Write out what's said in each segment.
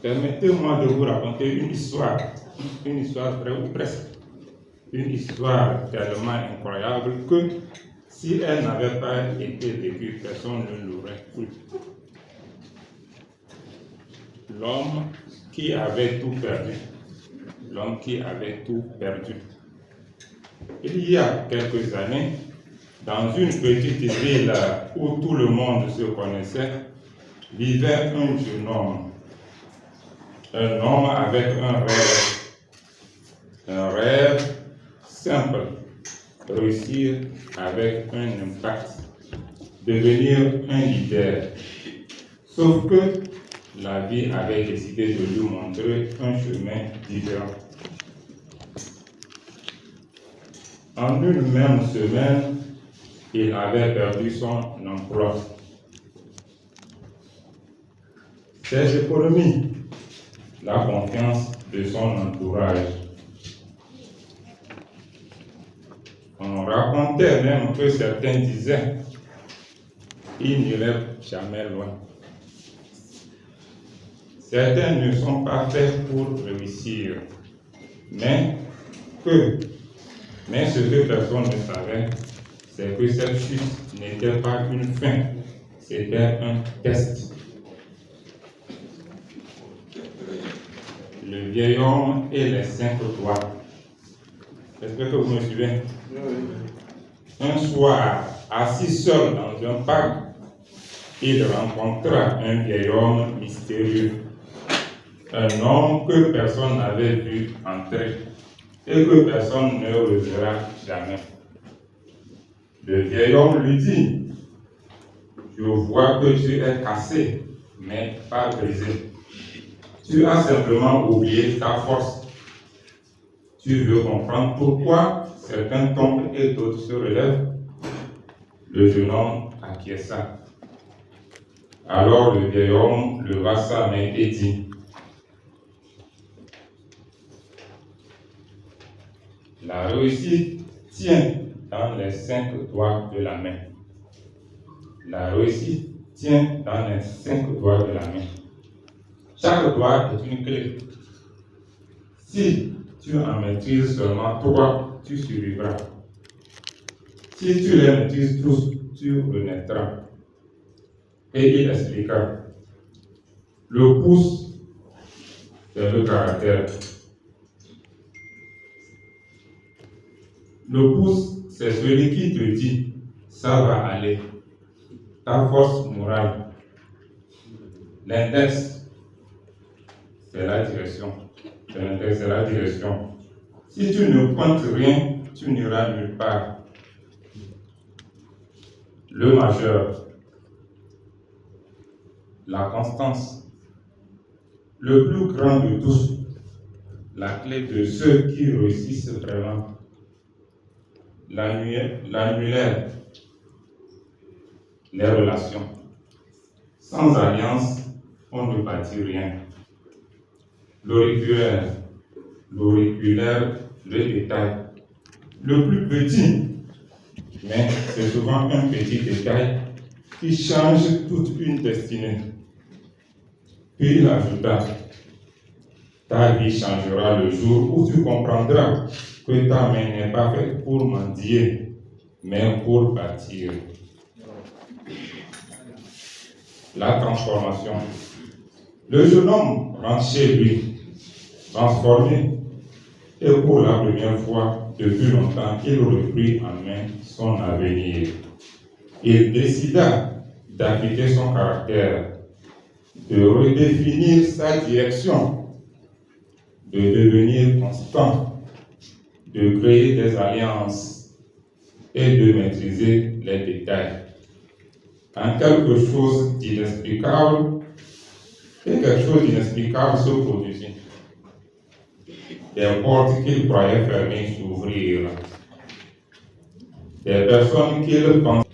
Permettez-moi de vous raconter une histoire vraie ou presque, une histoire tellement incroyable que si elle n'avait pas été vécue, personne ne l'aurait cru. L'homme qui avait tout perdu. L'homme qui avait tout perdu. Il y a quelques années, dans une petite ville où tout le monde se connaissait, vivait un jeune homme. Un homme avec un rêve. Un rêve simple. Réussir avec un impact. Devenir un leader. Sauf que la vie avait décidé de lui montrer un chemin différent. En une même semaine, il avait perdu son emploi. Ses économies, la confiance de son entourage. On racontait même que certains disaient il n'irait jamais loin. Certains ne sont pas faits pour réussir, mais ce que personne ne savait, c'est que cette chute n'était pas une fin, c'était un test. Le vieil homme et les 5 doigts. J'espère que vous me suivez. Un soir, assis seul dans un parc, il rencontra un vieil homme mystérieux. Un homme que personne n'avait vu entrer et que personne ne reverra jamais. Le vieil homme lui dit, je vois que tu es cassé, mais pas brisé. Tu as simplement oublié ta force. Tu veux comprendre pourquoi certains tombent et d'autres se relèvent? Le jeune homme acquiesça. Alors le vieil homme leva sa main et dit, la réussite tient dans les 5 doigts de la main. La réussite tient dans les 5 doigts de la main. Chaque doigt est une clé. Si tu en maîtrises seulement 3, tu survivras. Si tu les maîtrises tous, tu renaîtras. Et il expliqua. Le pouce, c'est le caractère. Le pouce, c'est celui qui te dit, ça va aller. Ta force morale. L'index, c'est la direction. L'index, c'est la direction. Si tu ne pointes rien, tu n'iras nulle part. Le majeur, la constance. Le plus grand de tous, la clé de ceux qui réussissent vraiment. L'annulaire, les relations. Sans alliance, on ne bâtit rien. L'auriculaire, le détail. Le plus petit, mais c'est souvent un petit détail qui change toute une destinée. Puis il ajouta, ta vie changera le jour où tu comprendras que ta main n'est pas faite pour mendier, mais pour bâtir. La transformation. Le jeune homme rentre chez lui, transformé, et pour la première fois depuis longtemps, il reprit en main son avenir. Il décida d'appliquer son caractère, de redéfinir sa direction, de devenir constant, de créer des alliances et de maîtriser les détails. Quand quelque chose d'inexplicable se produisit. Des portes qu'il croyait fermées s'ouvrirent. Des personnes qu'il pensait.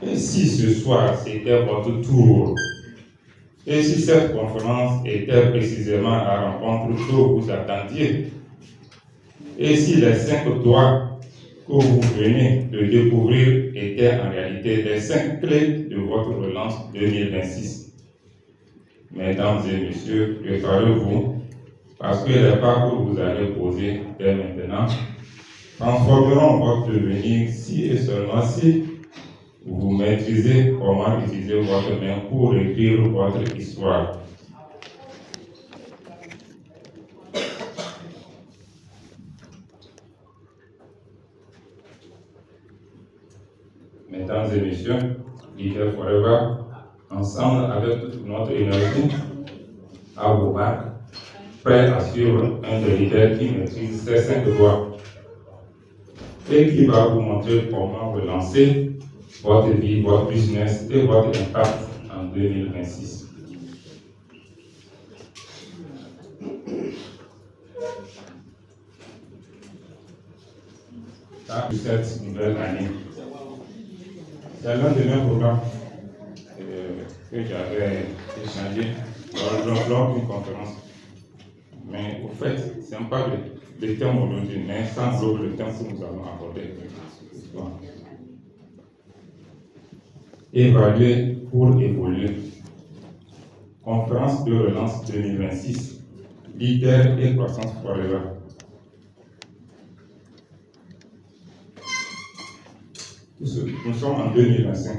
Et si ce soir c'était votre tour, et si cette conférence était précisément la rencontre que vous attendiez, et si les 5 doigts que vous venez de découvrir étaient en réalité les 5 clés de votre relance 2026. Mesdames et messieurs, préparez-vous parce que les pas que vous allez poser dès maintenant transformeront votre devenir si et seulement si vous maîtrisez comment utiliser votre main pour écrire votre histoire. Mesdames et messieurs, Leader Forever, ensemble avec toute notre énergie, à vos marques, prêts à suivre un des leaders qui maîtrise ces 5 voies et qui va vous montrer comment relancer votre vie, votre business et votre impact en 2026. Dans cette nouvelle année, c'est l'un de mes programmes que j'avais échangé lors d'une conférence. Mais au fait, ce n'est pas le thème aujourd'hui, mais ça englobe le thème que nous allons aborder. Évaluer pour évoluer. Conférence de relance 2026. Leader et croissance forever. Nous sommes en 2025.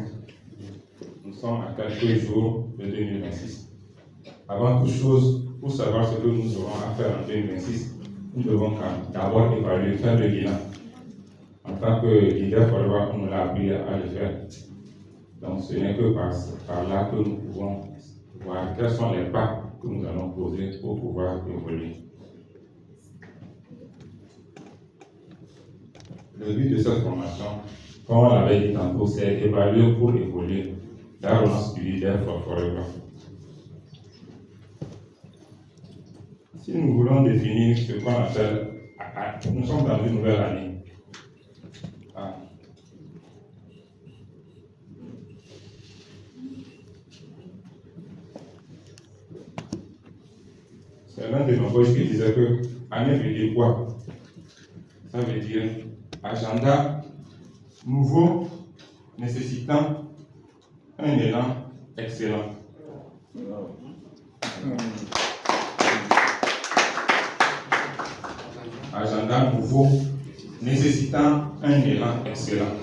Nous sommes à quelques jours de 2026. Avant toute chose, pour savoir ce que nous aurons à faire en 2026, nous devons d'abord évaluer, faire le bilan. En tant que leader forever, on nous l'a appris à le faire. Donc ce n'est que par là que nous pouvons voir quels sont les pas que nous allons poser pour pouvoir évoluer. Le but de cette formation, comme on l'avait dit tantôt, c'est évaluer pour évoluer. La relance du leader forever. Si nous voulons définir ce qu'on appelle, nous sommes dans une nouvelle année. C'est l'un de nos coachs qui disait que année veut dire quoi? Ça veut dire agenda nouveau, nécessitant un élan excellent. Agenda nouveau, nécessitant un élan excellent.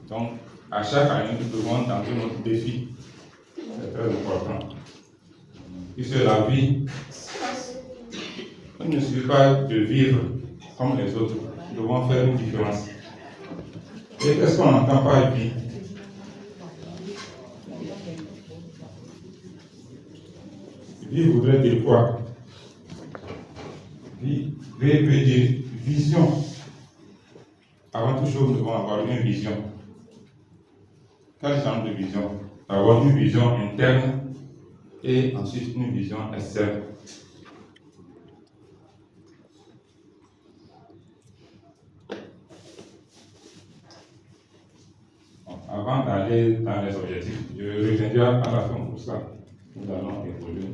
Donc, à chaque année, nous devons tenter notre défi. C'est très important. Puisque la vie, il ne suffit pas de vivre comme les autres. Nous devons faire une différence. Et qu'est-ce qu'on entend par vie? Vie voudrait dire quoi? Vie veut dire vision. Avant toute chose, nous devons avoir une vision. Quel genre de vision? Avoir une vision interne et ensuite une vision externe. Avant d'aller dans les objectifs, je reviendrai à la fin pour ça. Nous allons évoluer.